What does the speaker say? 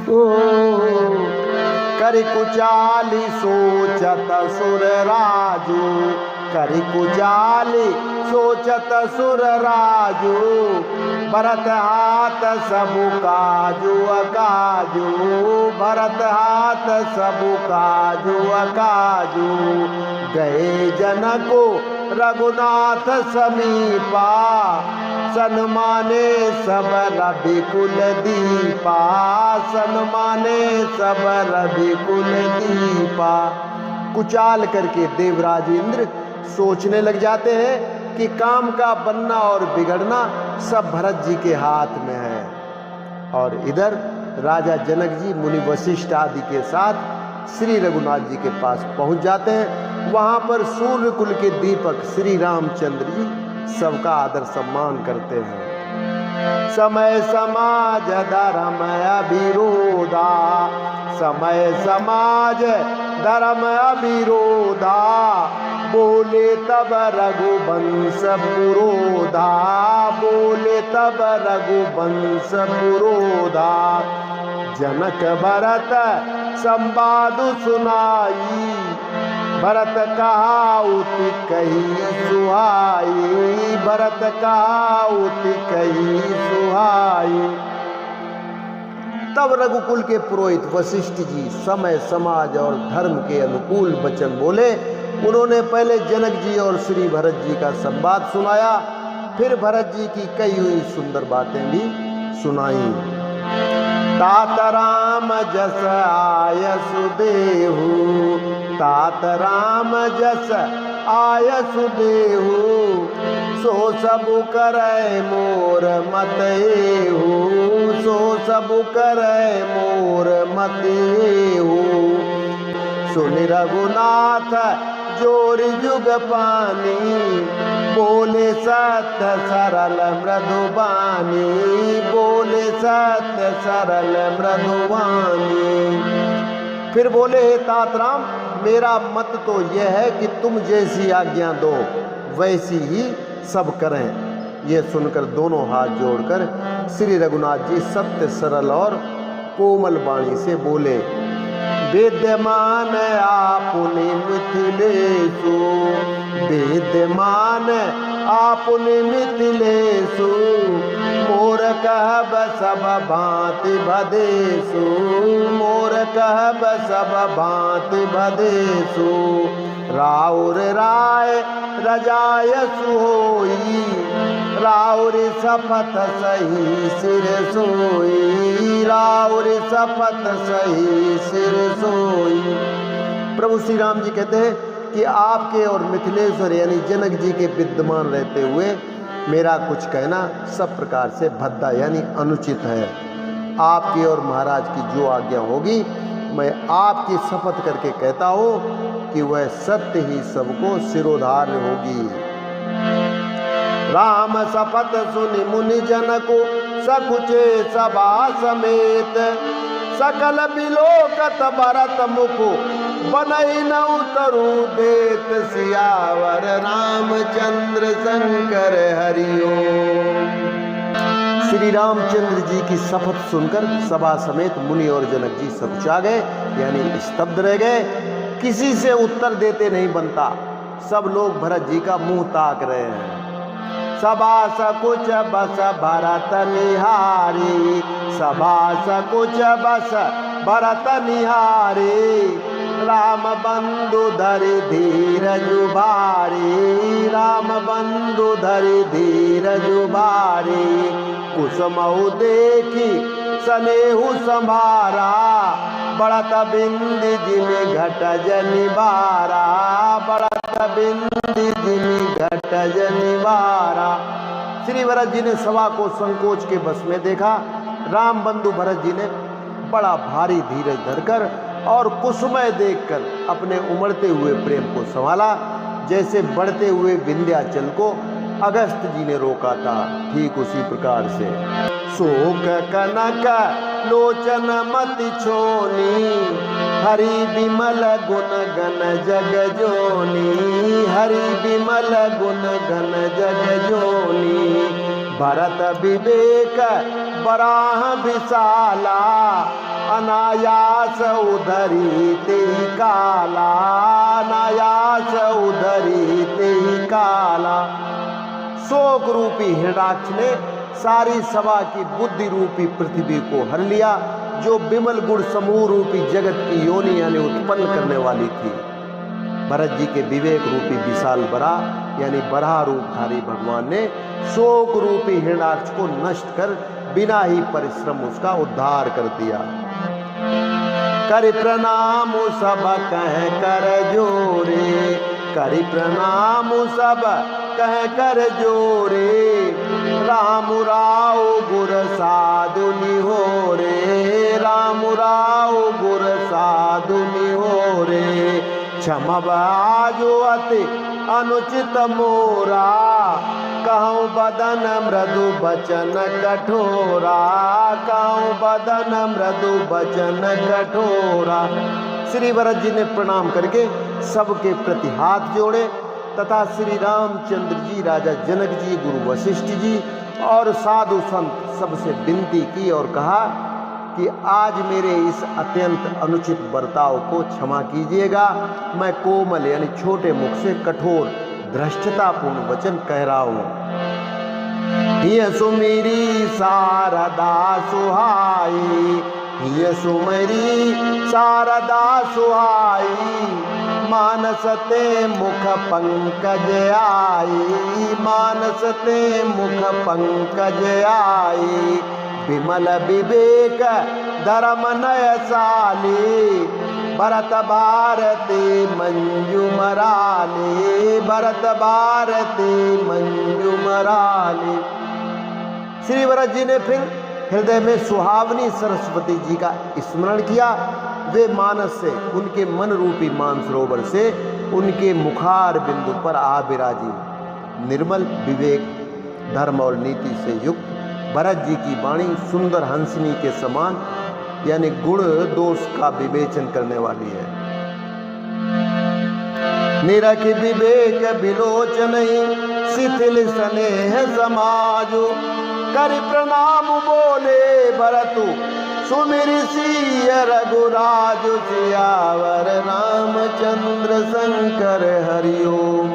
ओ करि कुचाली सोचत सुर राजू, करि कुचाली सोचत सुर राजू, भरत हाथ सबु काजू अकाजू, भरत हाथ सबु काजू अकाजू। गए जनको रघुनाथ समीपा, सन्माने सब रविकुल दीपा, सन्माने सब रविकुल दीपा। कुचाल करके देवराज इंद्र सोचने लग जाते हैं कि काम का बनना और बिगड़ना सब भरत जी के हाथ में है। और इधर राजा जनक जी मुनि वशिष्ठ आदि के साथ श्री रघुनाथ जी के पास पहुंच जाते हैं। वहां पर सूर्य कुल के दीपक श्री रामचंद्र जी सबका आदर सम्मान करते हैं। समय समाज धर्म अविरोधा, समय समाज धर्म अविरोधा, बोले तब रघुवंश पुरोधा, बोले तब रघुवंश पुरोधा। जनक भरत संवाद सुनाई, भरत कहाउति कही सुहाई, भरत कहाउति कही सुहाई। तब रघुकुल के पुरोहित वशिष्ठ जी समय समाज और धर्म के अनुकूल वचन बोले। उन्होंने पहले जनक जी और श्री भरत जी का संवाद सुनाया, फिर भरत जी की कई हुई सुंदर बातें भी सुनाई। तात राम जस आयसु देहु, तात राम जस आयसु देहु, सो सबु करे मोर मत एहु, सो सबु करे मोर मत एहु। सुनि रघुनाथ जोरि जुग पानी, बोले सत्य सरल मृदुबानी, बोले सत्य सरल मृदुबानी। फिर बोले हे तात राम, मेरा मत तो यह है कि तुम जैसी आज्ञा दो वैसी ही सब करें। ये सुनकर दोनों हाथ जोड़कर श्री रघुनाथ जी सत्य सरल और कोमल वाणी से बोले। विद्यमान आपुनि मिथिलेषु, विद्यमान आपुनि मिथिलेषु, मोर कहब सब भांति भदेषु, मोर कहब सब भांति भदेषु। राउर राय रजायसु होई, राउर शपथ सही सिर सोई, राउर शपथ सही सिर सोई। प्रभु श्री राम जी कहते हैं कि आपके और मिथिलेश्वर यानी जनक जी के विद्यमान रहते हुए मेरा कुछ कहना सब प्रकार से भद्दा यानी अनुचित है। आपकी और महाराज की जो आज्ञा होगी मैं आपकी शपथ करके कहता हूँ कि वह सत्य ही सबको सिरोधार्य होगी। राम शपथ सुनि मुनि जन को सकुचे सभा समेत, सकल बिलोकत भरत मुख बनई न उतरू देत, सियावर रामचंद्र शंकर हरिओम। श्री रामचंद्र जी की शपथ सुनकर सभा समेत मुनि और जनक जी सकुचा गए यानी स्तब्ध रह गए। किसी से उत्तर देते नहीं बनता, सब लोग भरत जी का मुंह ताक रहे हैं। सभा सकुच बस भरत निहारी, सभा सकुच बस भरत निहारी, राम बंधु धरि धीरजु भारी, राम बंधु धरि धीरजु भारी। कुसुमऊ देखी सनेहु संभारा, बढ़त बिंदी जिमि घट जनिवारा, बढ़त बिंदी जिमि घट जनिवारा। श्री भरत जी ने सभा को संकोच के बस में देखा। राम बंधु भरत जी ने बड़ा भारी धीरज धरकर और कुसुमय देखकर अपने उमड़ते हुए प्रेम को संभाला, जैसे बढ़ते हुए विंध्याचल को अगस्त जी ने रोका था, ठीक उसी प्रकार से। शोक कनक लोचन मति छोनी, हरि विमल गुण गण जग जोनी, हरि विमल गुण गण जग जोनी। भरत विवेक बराह विशाला, अनायास उधरी तेरी काला, अनायास उधरी तेरी काला। शोक रूपी हिरणाक्ष ने सारी सभा की बुद्धि रूपी पृथ्वी को हर लिया, जो विमल गुण समूह रूपी जगत की योनि यानी उत्पन्न करने वाली थी। भरत जी के विवेक रूपी विशाल बरा यानी बराह रूपधारी भगवान ने शोक रूपी हिरणाक्ष को नष्ट कर बिना ही परिश्रम उसका उद्धार कर दिया। करि प्रणाम सब कह कर जोरे, करि प्रणाम सब कह कर जोरे, राम राव गुर साधु निहोरे, राम राव गुर साधु निहोरे। क्षमब आजो अति अनुचित मोरा, कहूँ बदन मृदु बचन कठोरा, कहूँ बदन मृदु बचन कठोरा। श्री भरत जी ने प्रणाम करके सबके प्रति हाथ जोड़े तथा श्री रामचंद्र जी, राजा जनक जी, गुरु वशिष्ठ जी और साधु संत सबसे विनती की और कहा कि आज मेरे इस अत्यंत अनुचित बर्ताव को क्षमा कीजिएगा। मैं कोमल यानी छोटे मुख से कठोर धृष्टतापूर्ण वचन कह रहा हूं। ये सुमेरी शारदा सुहाई, ये सुमेरी शारदा सुहाई, मानसते मुख पंकज आई, मानसते मुख पंकज आई। विमल विवेक धर्म नयसाली, भरत भारती मंजू मराली, भरत भारती मंजू मराली। श्री भरत जी ने फिर हृदय में सुहावनी सरस्वती जी का स्मरण किया। वे मानस से, उनके मन रूपी मानसरोवर से उनके मुखार बिंदु पर आ विराजी। निर्मल विवेक धर्म और नीति से युक्त भरत जी की वाणी सुंदर हंसनी के समान यानी गुण दोष का विवेचन करने वाली है। निरख विवेक विलोचन शिथिल स्नेह समाजो, करि प्रणाम बोले भरतु सुमिरि सिय रघुराज, सियावर रामचंद्र शंकर हरि ओम।